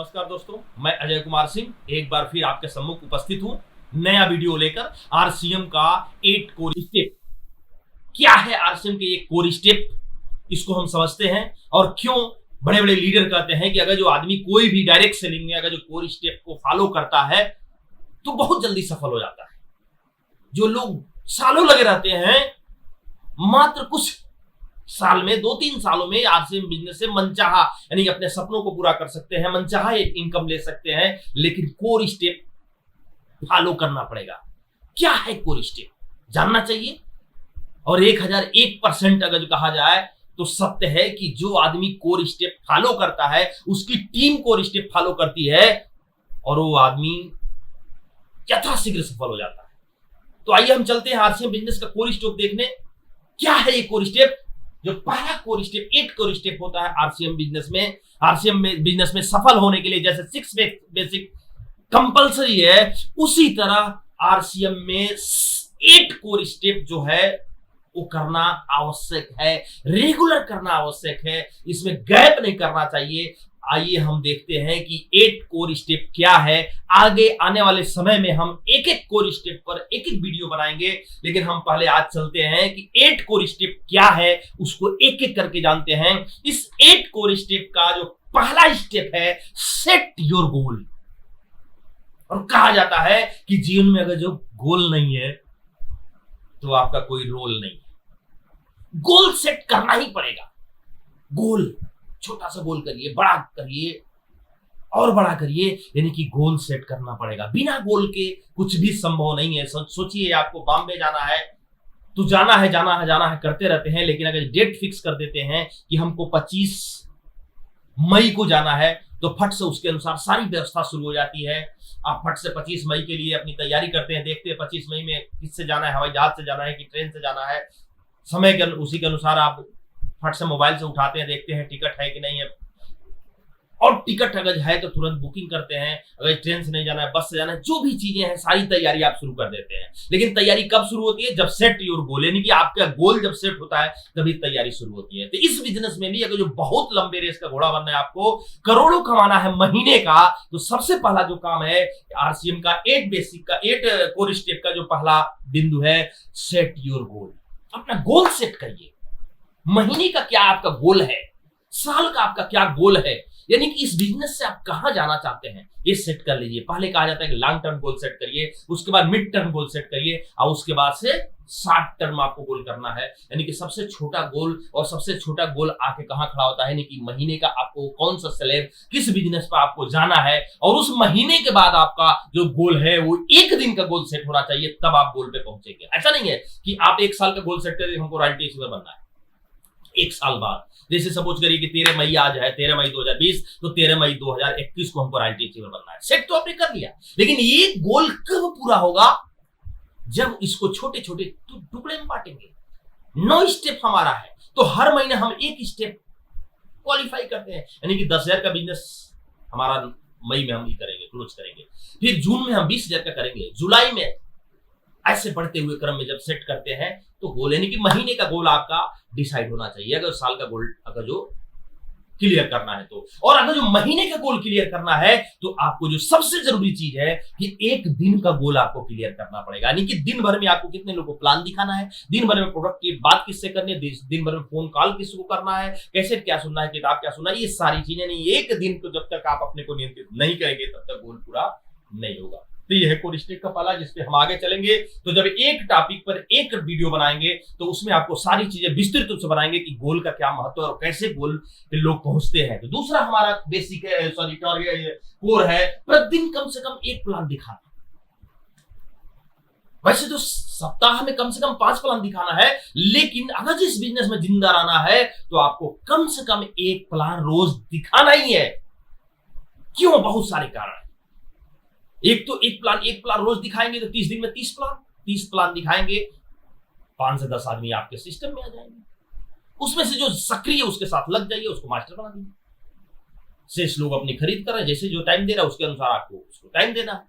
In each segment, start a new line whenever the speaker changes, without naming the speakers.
नमस्कार दोस्तों, मैं अजय कुमार सिंह एक बार फिर आपके सम्मुख उपस्थित हूं नया वीडियो लेकर। आरसीएम का 8 कोर स्टेप। क्या है आरसीएम के ये कोर स्टेप, इसको हम समझते हैं और क्यों बड़े बड़े लीडर कहते हैं कि अगर जो आदमी कोई भी डायरेक्ट सेलिंग में अगर जो कोर स्टेप को फॉलो करता है तो बहुत जल्दी सफल हो जाता है। जो लोग सालों लगे रहते हैं, मात्र कुछ साल में 2-3 सालों में आरसीएम बिजनेस से मनचाहा यानी अपने सपनों को पूरा कर सकते हैं, मनचाहा इनकम ले सकते हैं, लेकिन कोर स्टेप फॉलो करना पड़ेगा। क्या है कोर स्टेप, जानना चाहिए। और 1001% अगर जो कहा जाए तो सत्य है कि जो आदमी कोर स्टेप फॉलो करता है उसकी टीम कोर स्टेप फॉलो करती है और वो आदमी यथाशीघ्र सफल हो जाता है। तो आइए हम चलते हैं आरसीएम बिजनेस का कोर स्टेप देखने। क्या है ये कोर स्टेप? जो पहला कोर स्टेप 8 कोर स्टेप होता है आरसीएम बिजनेस में। आरसीएम बिजनेस में सफल होने के लिए जैसे 6 बेसिक कंपलसरी है, उसी तरह आरसीएम में 8 कोर स्टेप जो है वो करना आवश्यक है, रेगुलर करना आवश्यक है, इसमें गैप नहीं करना चाहिए। आइए हम देखते हैं कि 8 कोर स्टेप क्या है। आगे आने वाले समय में हम एक एक कोर स्टेप पर एक एक वीडियो बनाएंगे, लेकिन हम पहले आज चलते हैं कि 8 कोर स्टेप क्या है, उसको एक एक करके जानते हैं। इस 8 कोर स्टेप का जो पहला स्टेप है, सेट योर गोल। और कहा जाता है कि जीवन में अगर जो गोल नहीं है तो आपका कोई रोल नहीं है। गोल सेट करना ही पड़ेगा। गोल छोटा सा गोल करिए, बड़ा करिए और बड़ा करिए, यानी कि गोल सेट करना पड़ेगा। बिना गोल के कुछ भी संभव नहीं है। सोचिए आपको बॉम्बे जाना है तो जाना है करते रहते हैं, लेकिन अगर डेट फिक्स कर देते हैं कि हमको 25 मई को जाना है तो फट से उसके अनुसार सारी व्यवस्था शुरू हो जाती है। आप फट से 25 मई के लिए अपनी तैयारी करते हैं, देखते हैं 25 मई में किससे जाना है, हवाई जहाज से जाना है कि ट्रेन से जाना है। समय के उसी के अनुसार आप फट से मोबाइल से उठाते हैं, देखते हैं टिकट है कि नहीं है, और टिकट अगर है तो तुरंत बुकिंग करते हैं। अगर ट्रेन से नहीं जाना है, बस से जाना है, जो भी चीजें हैं सारी तैयारी आप शुरू कर देते हैं। लेकिन तैयारी कब शुरू होती है? जब सेट योर गोल, यानी कि आपका गोल जब सेट होता है तभी तैयारी शुरू होती है। तो इस बिजनेस में भी अगर जो बहुत लंबे रेस का घोड़ा बनना है, आपको करोड़ों कमाना है महीने का, तो सबसे पहला जो काम है आरसीएम का 8 कोर स्टेप का जो पहला बिंदु है, सेट योर गोल। अपना गोल सेट करिए। महीने का क्या आपका गोल है, साल का आपका क्या गोल है, यानी कि इस बिजनेस से आप कहां जाना चाहते हैं ये सेट कर लीजिए। पहले कहा जाता है कि लॉन्ग टर्म गोल सेट करिए, उसके बाद मिड टर्म गोल सेट करिए और उसके बाद से शॉर्ट टर्म आपको गोल करना है। यानी कि सबसे छोटा गोल, और सबसे छोटा गोल आके कहां खड़ा होता है, यानी कि महीने का आपको कौन सा स्लैब किस बिजनेस पर आपको जाना है, और उस महीने के बाद आपका जो गोल है वो 1 दिन का गोल सेट होना चाहिए, तब आप गोल पे पहुंचेंगे। ऐसा नहीं है कि आप 1 साल का गोल सेट करें हमको रॉयल्टी इश्यूर बनना है 1 साल बाद। जैसे सपोज करिए कि 13 मई आज है, 13 मई 2020, तो 13 मई 2021 को हमको रॉयल्टी अचीवर बनना है। सेट तो आपने कर लिया, लेकिन ये गोल कब पूरा होगा? जब इसको छोटे छोटे टुकड़े में बांटेंगे। 9 स्टेप हमारा है, तो हर महीने हम 1 स्टेप क्वालिफाई करते हैं। यानी कि 10,000 का बिजनेस हमारा मई में हम ही करेंगे, क्लोज करेंगे। फिर जून में हम 20,000 का करेंगे, जुलाई में, ऐसे बढ़ते हुए क्रम में जब सेट करते हैं तो गोल, यानी कि महीने का गोल आपका डिसाइड होना चाहिए। अगर साल का गोल अगर जो क्लियर करना है तो, और अगर जो महीने का गोल क्लियर करना है तो आपको जो सबसे जरूरी चीज है कि 1 दिन का गोल आपको क्लियर करना पड़ेगा। यानी कि दिन भर में आपको कितने लोगों को प्लान दिखाना है, दिन भर में प्रोडक्ट की बात किससे करनी है, दिन भर में फोन कॉल किसको करना है, कैसे क्या सुनना है, किताब क्या सुनना है, ये सारी चीजें नहीं। 1 दिन को जब तक आप अपने को नियंत्रित नहीं करेंगे तब तक गोल पूरा नहीं होगा। तो यह है कोर स्टेप का पहला, जिसपे हम आगे चलेंगे। तो जब एक टॉपिक पर एक वीडियो बनाएंगे तो उसमें आपको सारी चीजें विस्तृत रूप से बनाएंगे कि गोल का क्या महत्व है और कैसे गोल पे लोग पहुंचते हैं। तो दूसरा हमारा बेसिक कोर है, प्रतिदिन कम से कम 1 प्लान दिखाना। वैसे तो सप्ताह में कम से कम 5 प्लान दिखाना है, लेकिन अगर जिस बिजनेस में जिंदा रहना है तो आपको कम से कम 1 प्लान रोज दिखाना ही है। क्यों? बहुत सारे कारण है। एक तो एक प्लान रोज दिखाएंगे तो 30 दिन में 30 प्लान दिखाएंगे, 5 से 10 आदमी आपके सिस्टम में आ जाएंगे। उसमें से जो सक्रिय उसके साथ लग जाइए, उसको मास्टर बना दीजिए। शेष लोग अपनी खरीद कर रहे हैं, जैसे जो टाइम दे रहा है उसके अनुसार आपको उसको टाइम देना है।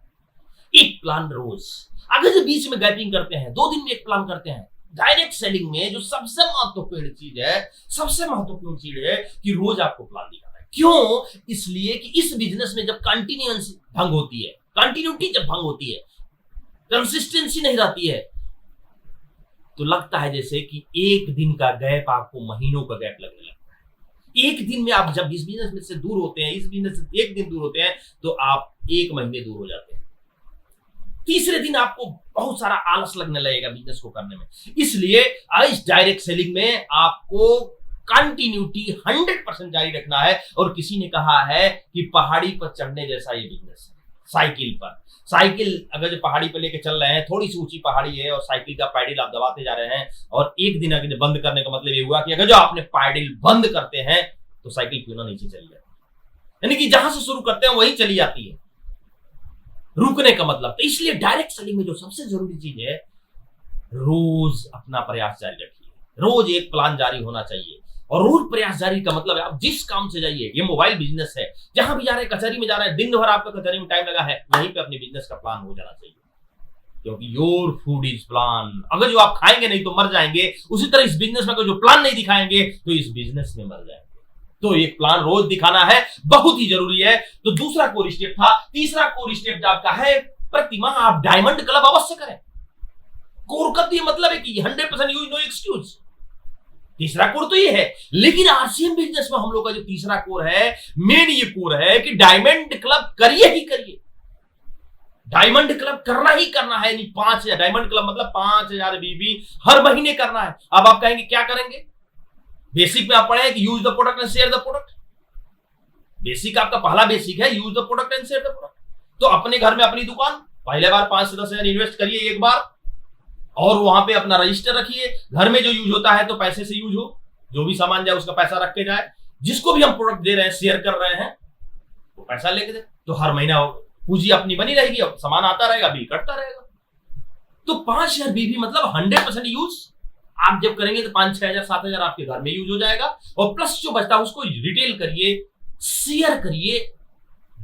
1 प्लान रोज। अगर जो बीच में गैपिंग करते हैं, 2 दिन में 1 प्लान करते हैं, डायरेक्ट सेलिंग में जो सबसे महत्वपूर्ण चीज है कि रोज आपको प्लान दिखाना है। क्यों? इसलिए कि इस बिजनेस में जब कंटिन्यूएंसी भंग होती है, कंटिन्यूटी जब भंग होती है, कंसिस्टेंसी नहीं रहती है, तो लगता है जैसे कि एक दिन का गैप आपको महीनों का गैप लगने लगता है। एक दिन में आप जब इस बिजनेस में से दूर होते हैं, इस बिजनेस से एक दिन दूर होते हैं, तो आप एक महीने दूर हो जाते हैं। तीसरे दिन आपको बहुत सारा आलस लगने लगेगा बिजनेस को करने में। इसलिए इस डायरेक्ट सेलिंग में आपको कंटिन्यूटी 100% जारी रखना है। और किसी ने कहा है कि पहाड़ी पर चढ़ने जैसा ये बिजनेस है। साइकिल पर, साइकिल अगर जो पहाड़ी पर लेके चल रहे हैं, थोड़ी सी ऊंची पहाड़ी है और साइकिल का पैडल आप दबाते जा रहे हैं, और एक दिन अगर बंद करने का मतलब ये हुआ कि अगर जो आपने पैडल बंद करते हैं तो साइकिल क्यों ना नीचे चली जाती, यानी कि जहां से शुरू करते हैं वही चली जाती है, रुकने का मतलब। तो इसलिए डायरेक्ट सेलिंग में जो सबसे जरूरी चीज है, रोज अपना प्रयास जारी रखिए। रोज एक प्लान जारी होना चाहिए, और रोज प्रयास जारी का मतलब है आप जिस काम से जाइए, ये मोबाइल बिजनेस है, जहां भी जा रहे हैं, कचहरी में जा रहे हैं, दिन भर आपका कचहरी में टाइम लगा है, वहीं पे अपने बिजनेस का प्लान हो जाना चाहिए। क्योंकि योर फूड इज प्लान। अगर जो आप खाएंगे नहीं तो मर जाएंगे, उसी तरह इस बिजनेस में अगर जो प्लान नहीं दिखाएंगे तो इस बिजनेस में मर जाएंगे। तो एक प्लान रोज दिखाना है, बहुत ही जरूरी है। तो दूसरा कोर स्टेप था। तीसरा कोर स्टेप आपका है, प्रति माह आप डायमंड क्लब अवश्य करें। कोर का ये मतलब है कि 100% यूज, नो एक्सक्यूज। तीसरा कोर तो ये है, लेकिन आरसीएम बिजनेस में हम लोग का जो तीसरा कोर है, मेन ये कोर है कि डायमंड क्लब करिए ही करिए। डायमंड क्लब करना ही करना है। नहीं 5,000 डायमंड क्लब मतलब 5,000 बीबी हर महीने करना है। अब आप कहेंगे क्या करेंगे? बेसिक में आप पढ़े हैं कि use the product and share the product. Basic आपका पहला बेसिक है, use the product and share the product. तो अपने घर में अपनी दुकान पहले बार 5 से 10 हजार इन्वेस्ट करिए एक बार, और वहां पे अपना रजिस्टर रखिए। घर में जो यूज होता है तो पैसे से यूज हो, जो भी सामान जाए उसका पैसा रख के जाए। जिसको भी हम प्रोडक्ट दे रहे हैं, शेयर कर रहे हैं, वो पैसा लेके दे, तो हर महीना पूंजी अपनी बनी रहेगी, सामान आता रहेगा, बिल कटता रहेगा। तो 5,000 बीबी मतलब 100% यूज आप जब करेंगे तो 5,000, 6,000, 7,000 आपके घर में यूज हो जाएगा। और प्लस जो बचता है उसको रिटेल करिए, शेयर करिए।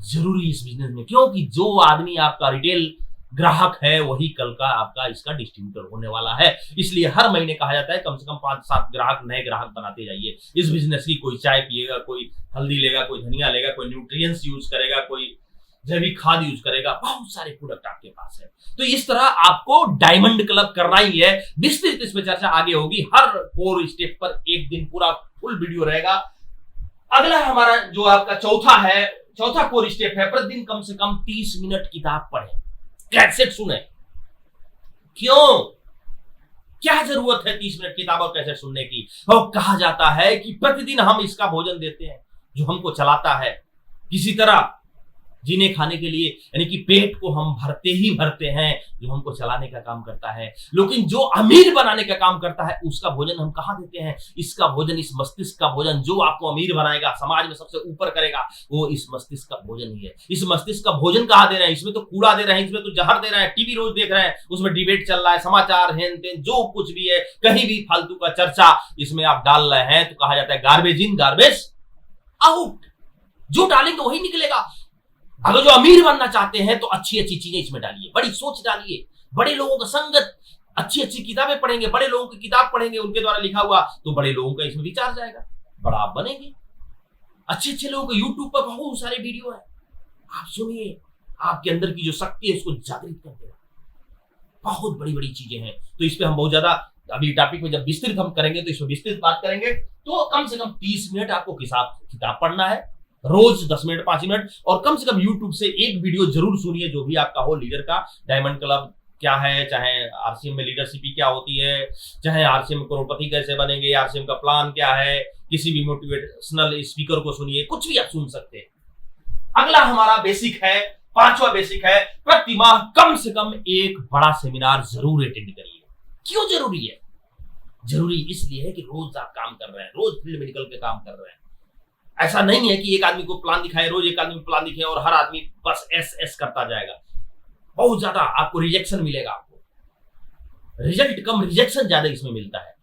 जरूरी इस बिजनेस में, क्योंकि जो आदमी आपका रिटेल ग्राहक है वही कल का आपका इसका डिस्ट्रीब्यूटर होने वाला है। इसलिए हर महीने कहा जाता है कम से कम 5-7 ग्राहक, नए ग्राहक बनाते जाइए इस बिजनेस की। कोई चाय पिएगा, कोई हल्दी लेगा, कोई धनिया लेगा, कोई न्यूट्रिएंट्स यूज करेगा, कोई जैविक खाद यूज करेगा। बहुत सारे प्रोडक्ट आपके पास है। तो इस तरह आपको डायमंड क्लब करना ही है। विस्तृत इस पर चर्चा आगे होगी। हर कोर स्टेप पर एक दिन पूरा फुल वीडियो रहेगा। अगला हमारा जो आपका चौथा कोर स्टेप है, प्रतिदिन कम से कम 30 मिनट किताब पढ़ें, कैसेट सुने। क्यों? क्या जरूरत है 30 मिनट किताब और कैसेट सुनने की? और कहा जाता है कि प्रतिदिन हम इसका भोजन देते हैं जो हमको चलाता है किसी तरह जीने खाने के लिए, यानी कि पेट को हम भरते ही भरते हैं, जो हमको चलाने का काम करता है। लेकिन जो अमीर बनाने का काम करता है उसका भोजन हम कहां देते हैं? इसका भोजन, इस मस्तिष्क का भोजन, जो आपको अमीर बनाएगा, समाज में सबसे ऊपर करेगा, वो इस मस्तिष्क का भोजन ही है। इस मस्तिष्क का भोजन कहां दे रहे हैं? इसमें तो कूड़ा दे रहे हैं, इसमें तो जहर दे रहे हैं। टीवी रोज देख रहे हैं, उसमें डिबेट चल रहा है, समाचार हेन तेन जो कुछ भी है, कहीं भी फालतू का चर्चा इसमें आप डाल रहे हैं, तो कहा जाता है गार्बेज इन गार्बेज आउट। जो डालेंगे वही निकलेगा। अगर जो अमीर बनना चाहते हैं तो अच्छी अच्छी चीजें इसमें डालिए, बड़ी सोच डालिए, बड़े लोगों का संगत, अच्छी अच्छी किताबें पढ़ेंगे, बड़े लोगों की किताब पढ़ेंगे, उनके द्वारा लिखा हुआ, तो बड़े लोगों का इसमें विचार जाएगा, बड़ा आप बनेंगे। अच्छे अच्छे लोगों का यूट्यूब पर बहुत सारे वीडियो है, आप सुनिए, आपके अंदर की जो शक्ति है उसको जागृत कर देगा। बहुत बड़ी बड़ी चीजें हैं। तो इस पे हम बहुत ज्यादा अभी टॉपिक में जब विस्तृत हम करेंगे तो इसमें विस्तृत बात करेंगे। तो कम से कम 30 मिनट आपको किताब पढ़ना है, रोज 10 मिनट, 5 मिनट, और कम से कम यूट्यूब से एक वीडियो जरूर सुनिए, जो भी आपका हो लीडर का। डायमंड क्लब क्या है, चाहे आरसीएम में लीडरशिप ही क्या होती है, चाहे आरसीएम में करोड़पति कैसे बनेंगे, आरसीएम का प्लान क्या है, किसी भी मोटिवेशनल स्पीकर को सुनिए, कुछ भी आप सुन सकते हैं। अगला हमारा बेसिक है, 5वां बेसिक है, प्रति माह कम से कम एक बड़ा सेमिनार जरूर अटेंड करिए। क्यों जरूरी है? जरूरी इसलिए है कि रोज आप काम कर रहे हैं, रोज फील्ड में निकल के काम कर रहे हैं। ऐसा नहीं है कि एक आदमी को प्लान दिखाए, रोज एक आदमी को प्लान दिखाए और हर आदमी बस एस करता जाएगा। बहुत ज्यादा आपको रिजेक्शन मिलेगा, आपको रिजल्ट कम, रिजेक्शन ज्यादा इसमें मिलता है।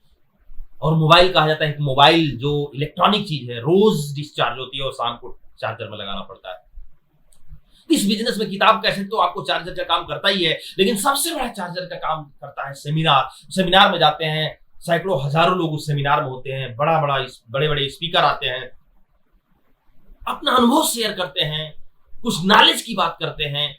और मोबाइल कहा जाता है कि मोबाइल जो इलेक्ट्रॉनिक चीज है रोज डिस्चार्ज होती है और शाम को चार्जर में लगाना पड़ता है। इस बिजनेस में किताब कैसे तो आपको चार्जर का काम करता ही है, लेकिन सबसे बड़ा चार्जर का काम करता है सेमिनार। सेमिनार में जाते हैं, सैकड़ों हजारों लोग उस सेमिनार में होते हैं, बड़े बड़े स्पीकर आते हैं, अपना अनुभव शेयर करते हैं, कुछ नॉलेज की बात करते हैं।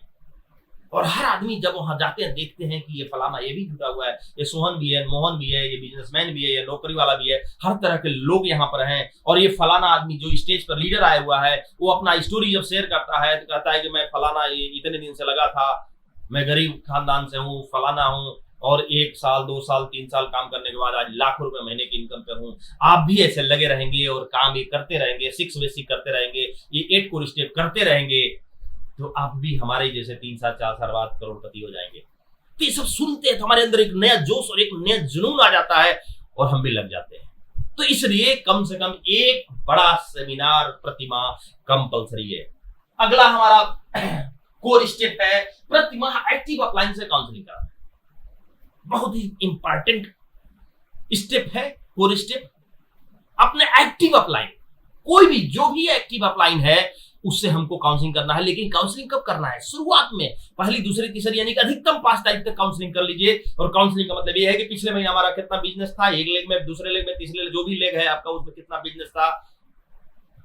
और हर आदमी जब वहां जाते हैं देखते हैं कि ये फलाना ये भी जुटा हुआ है, ये सोहन भी है, मोहन भी है, ये बिजनेसमैन भी है, ये नौकरी वाला भी है, हर तरह के लोग यहाँ पर हैं। और ये फलाना आदमी जो स्टेज पर लीडर आया हुआ है वो अपना स्टोरी जब शेयर करता है तो कहता है कि मैं फलाना ये इतने दिन से लगा था, मैं गरीब खानदान से हूँ, फलाना हूँ, और 1 साल 2 साल 3 साल काम करने के बाद आज लाखों रुपए महीने की इनकम पर हूँ। आप भी ऐसे लगे रहेंगे और काम ये करते रहेंगे, 6 बेसिक करते रहेंगे, ये 8 कोर स्टेप करते रहेंगे, तो आप भी हमारे जैसे 3 साल 4 साल बाद करोड़पति हो जाएंगे। तो ये सब सुनते हैं तो हमारे अंदर एक नया जोश और एक नया जुनून आ जाता है और हम भी लग जाते हैं। तो इसलिए कम से कम एक बड़ा सेमिनार प्रतिमा कंपलसरी है। अगला हमारा कोर स्टेप है प्रतिमा एक्टिव अपलाइन से काउंसलिंग करना। बहुत ही इंपॉर्टेंट स्टेप है कोर स्टेप। अपने एक्टिव अपलाइन, कोई भी जो भी एक्टिव अपलाइन है उससे हमको काउंसलिंग करना है। लेकिन काउंसलिंग कब करना है? शुरुआत में, पहली दूसरी तीसरी यानी कि अधिकतम 5 तारीख तक काउंसलिंग कर लीजिए। और काउंसलिंग का मतलब ये है कि पिछले महीने हमारा कितना बिजनेस था, एक लेग में, दूसरे लेग में, तीसरे लेग, जो भी लेग है आपका उसमें कितना बिजनेस था,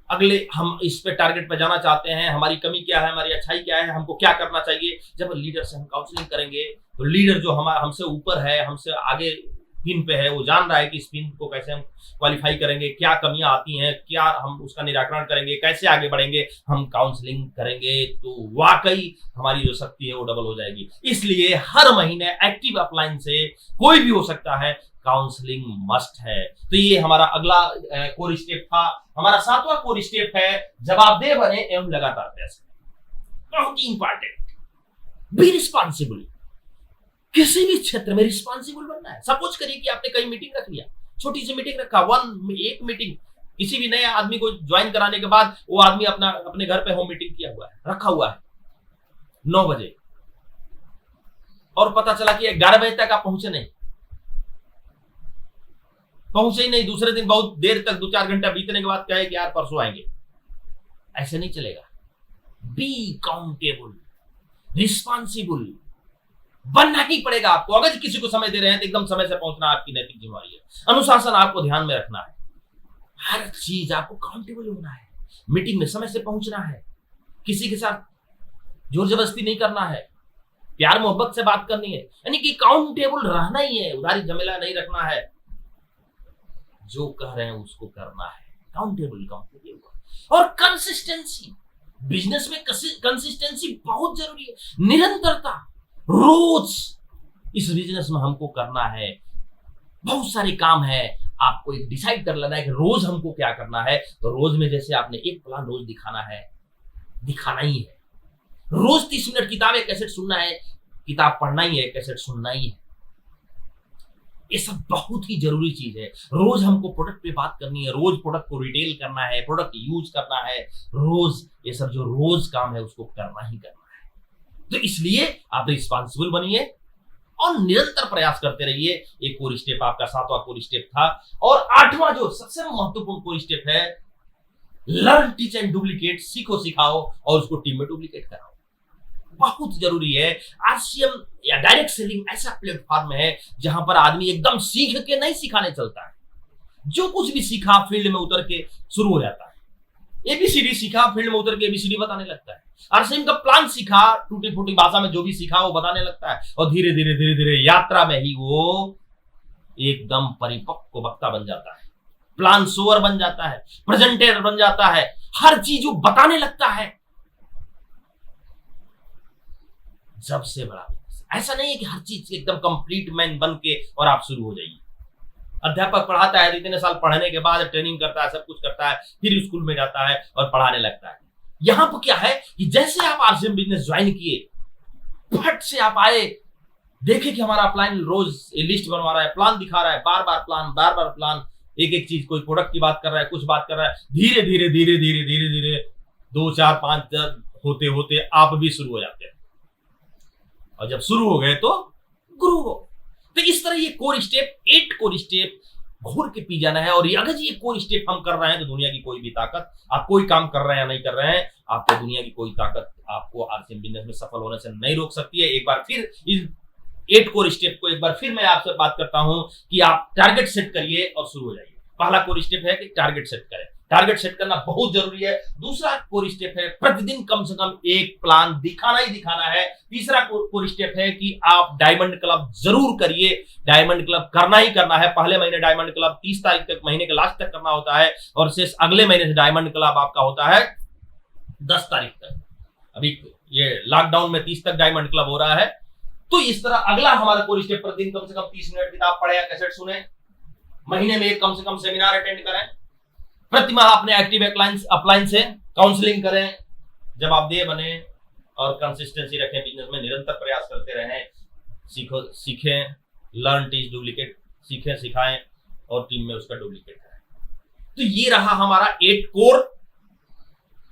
अगले हम इस पे टारगेट पे जाना चाहते हैं, हमारी कमी क्या है, हमारी अच्छाई क्या है, हमको क्या करना चाहिए। जब लीडर से हम काउंसलिंग करेंगे तो लीडर जो हमसे ऊपर है, हमसे आगे पिन पे है, वो जान रहा है कि इस पिन को कैसे हम क्वालिफाई करेंगे, क्या कमियां आती हैं, क्या हम उसका निराकरण करेंगे, कैसे आगे बढ़ेंगे। हम काउंसलिंग करेंगे तो वाकई हमारी जो शक्ति है वो डबल हो जाएगी। इसलिए हर महीने एक्टिव अपलाइन से कोई भी हो सकता है, काउंसलिंग मस्ट है। तो ये हमारा अगला कोर स्टेप था। हमारा 7वां कोर स्टेप है जवाबदेह बने एवं लगातार प्रयास करें। बहुत ही इंपॉर्टेंट, बी रिस्पॉन्सिबल। किसी भी क्षेत्र में रिस्पॉन्सिबल बनना है। सपोज करिए कि आपने कहीं मीटिंग रख लिया, छोटी सी मीटिंग रखा, एक मीटिंग, किसी भी नए आदमी को ज्वाइन कराने के बाद वो आदमी अपने घर पे होम मीटिंग किया हुआ है, रखा हुआ है 9 बजे, और पता चला कि 11 बजे तक आप पहुंचे ही नहीं। दूसरे दिन बहुत देर तक 2-4 घंटा बीतने के बाद कहे कि यार परसों आएंगे। ऐसे नहीं चलेगा। बी काउंटेबल, रिस्पॉन्सिबल बनना ही पड़ेगा आपको। अगर किसी को समय दे रहे हैं तो एकदम समय से पहुंचना आपकी नैतिक जिम्मेदारी है। अनुशासन आपको ध्यान में रखना है। हर चीज आपको काउंटेबल होना है। मीटिंग में समय से पहुंचना है, किसी के साथ जोर जबरदस्ती नहीं करना है, प्यार मोहब्बत से बात करनी है, यानी कि काउंटेबल रहना ही है। उधारी झमेला नहीं रखना है, जो कह रहे हैं उसको करना है। काउंटेबल और कंसिस्टेंसी। बिजनेस में कंसिस्टेंसी बहुत जरूरी है। निरंतरता, रोज इस बिजनेस में हमको करना है। बहुत सारे काम है, आपको एक डिसाइड कर लेना है कि रोज हमको क्या करना है। तो रोज में जैसे आपने एक प्लान रोज दिखाना ही है। रोज 30 मिनट किताब एक कैसेट सुनना है, किताब पढ़ना ही है, कैसेट सुनना ही है। ये सब बहुत ही जरूरी चीज है। रोज हमको प्रोडक्ट पे बात करनी है, रोज प्रोडक्ट को रिटेल करना है, प्रोडक्ट यूज करना है, रोज ये सब जो रोज काम है उसको करना ही करना है। तो इसलिए आप रिस्पॉन्सिबल बनिए और निरंतर प्रयास करते रहिए। एक कोर स्टेप आपका 7वां कोर स्टेप था। और 8वां जो सबसे महत्वपूर्ण कोर स्टेप है, लर्न टीच एंड डुप्लीकेट। सीखो, सिखाओ और उसको टीम में डुप्लीकेट कराओ। बहुत जरूरी है। आरसीएम या डायरेक्ट सेलिंग ऐसा प्लेटफॉर्म है जहां पर आदमी एकदम सीख के नहीं सिखाने चलता है। जो कुछ भी सीखा फील्ड में उतर के शुरू हो जाता है। एबीसीडी सीखा, फील्ड में उतर के एबीसीडी बताने लगता है। आरसीएम का प्लान सीखा, टूटी फूटी भाषा में जो भी सीखा वो बताने लगता है। और धीरे धीरे यात्रा में ही वो एकदम परिपक्व वक्ता बन जाता है, प्लान सोअर बन जाता है, प्रेजेंटेटर बन जाता है, हर चीज वो बताने लगता है। सबसे बड़ा ऐसा नहीं है कि हर चीज एकदम कंप्लीट मैन बन के और आप शुरू हो जाइए। अध्यापक पढ़ाता है, इतने साल पढ़ने के बाद ट्रेनिंग करता है, सब कुछ करता है, फिर स्कूल में जाता है और पढ़ाने लगता है। यहां पर क्या है कि जैसे आप आरसीएम बिजनेस ज्वाइन किए, फट से आप आए, देखे कि हमारा प्लान रोज लिस्ट बनवा रहा है, प्लान दिखा रहा है, बार बार प्लान, एक चीज, कोई प्रोडक्ट की बात कर रहा है, कुछ बात कर रहा है। धीरे धीरे 2, 4, 5 होते होते आप भी शुरू हो जाते हैं। और जब शुरू हो गए तो गुरु हो। तो इस तरह ये कोर स्टेप, 8 कोर स्टेप घोर के पी जाना है। और अगर ये कोर स्टेप हम कर रहे हैं तो दुनिया की कोई भी ताकत, आप कोई काम कर रहे हैं या नहीं कर रहे हैं, आपको दुनिया की कोई ताकत आपको आरसीएम बिजनेस में सफल होने से नहीं रोक सकती है। एक बार फिर इस 8 कोर स्टेप को एक बार फिर मैं आपसे बात करता हूं कि आप टारगेट सेट करिए और शुरू हो जाइए। पहला कोर स्टेप है कि टारगेट सेट करें। टारगेट सेट करना बहुत जरूरी है। दूसरा कोर स्टेप है प्रतिदिन कम से कम एक प्लान दिखाना ही दिखाना है। तीसरा कोर स्टेप है कि आप डायमंड क्लब जरूर करिए। डायमंड क्लब करना ही करना है। पहले महीने डायमंड क्लब 30 तारीख तक, महीने के लास्ट तक करना होता है और शेष अगले महीने से डायमंड क्लब आपका होता है 10 तारीख तक। अभी ये लॉकडाउन में 30 तक डायमंड क्लब हो रहा है। तो इस तरह अगला हमारा कोर स्टेप प्रतिदिन कम से कम 30 मिनट किताब पढ़े या कैसेट सुने, महीने में एक कम से कम सेमिनार अटेंड करें, प्रति माह अपने एक्टिव अपलाइन से काउंसलिंग करें। जब आप दे बने और कंसिस्टेंसी रखें, बिजनेस में निरंतर प्रयास करते रहें, सीखें, लर्न टीच डुप्लीकेट, सीखें सिखाएं और टीम में उसका डुप्लीकेट करें। तो ये रहा हमारा 8 कोर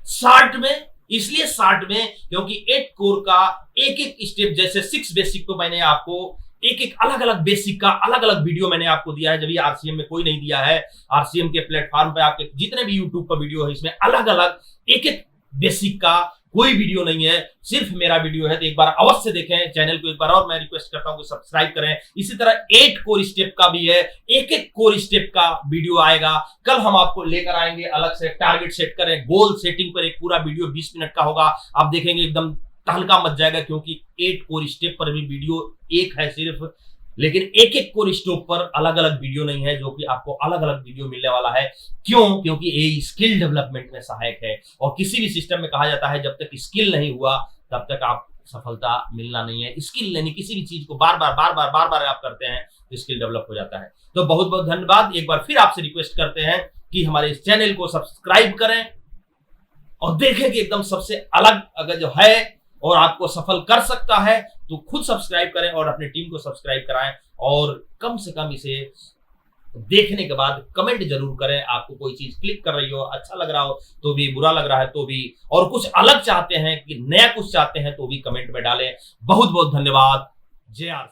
शार्ट में। इसलिए शार्ट में क्योंकि 8 कोर का एक एक स्टेप, जैसे 6 बेसिक को मैंने आपको एक एक अलग अलग बेसिक का अलग अलग वीडियो मैंने आपको दिया है, जब ये आरसीएम में कोई नहीं दिया है। आरसीएम के प्लेटफॉर्म पे आपके जितने भी यूट्यूब पर वीडियो है, इसमें अलग अलग एक एक बेसिक का कोई वीडियो नहीं है, सिर्फ मेरा वीडियो है। तो एक बार अवश्य देखें चैनल को एक बार, और मैं रिक्वेस्ट करता हूं कि सब्सक्राइब करें। इसी तरह 8 कोर स्टेप का भी है, एक एक कोर स्टेप का वीडियो आएगा। कल हम आपको लेकर आएंगे अलग से टारगेट सेट करें, गोल सेटिंग पर एक पूरा वीडियो 20 मिनट का होगा। आप देखेंगे एकदम तहलका मच जाएगा, क्योंकि 8 कोर स्टेप पर भी वीडियो एक है सिर्फ, लेकिन एक एक कोर स्टेप पर अलग अलग वीडियो नहीं है, जो कि आपको अलग अलग वीडियो मिलने वाला है। क्यों? क्योंकि ये स्किल डेवलपमेंट में सहायक है। और किसी भी सिस्टम में कहा जाता है जब तक स्किल नहीं हुआ तब तक आप सफलता मिलना नहीं है। स्किल यानी किसी भी चीज को बार बार आप करते हैं तो स्किल डेवलप हो जाता है। तो बहुत बहुत धन्यवाद। एक बार फिर आपसे रिक्वेस्ट करते हैं कि हमारे इस चैनल को सब्सक्राइब करें और देखें कि एकदम सबसे अलग अगर जो है और आपको सफल कर सकता है तो खुद सब्सक्राइब करें और अपनी टीम को सब्सक्राइब कराएं। और कम से कम इसे देखने के बाद कमेंट जरूर करें। आपको कोई चीज क्लिक कर रही हो, अच्छा लग रहा हो तो भी, बुरा लग रहा है तो भी, और कुछ अलग चाहते हैं कि नया कुछ चाहते हैं तो भी कमेंट में डालें। बहुत बहुत धन्यवाद। जय आर।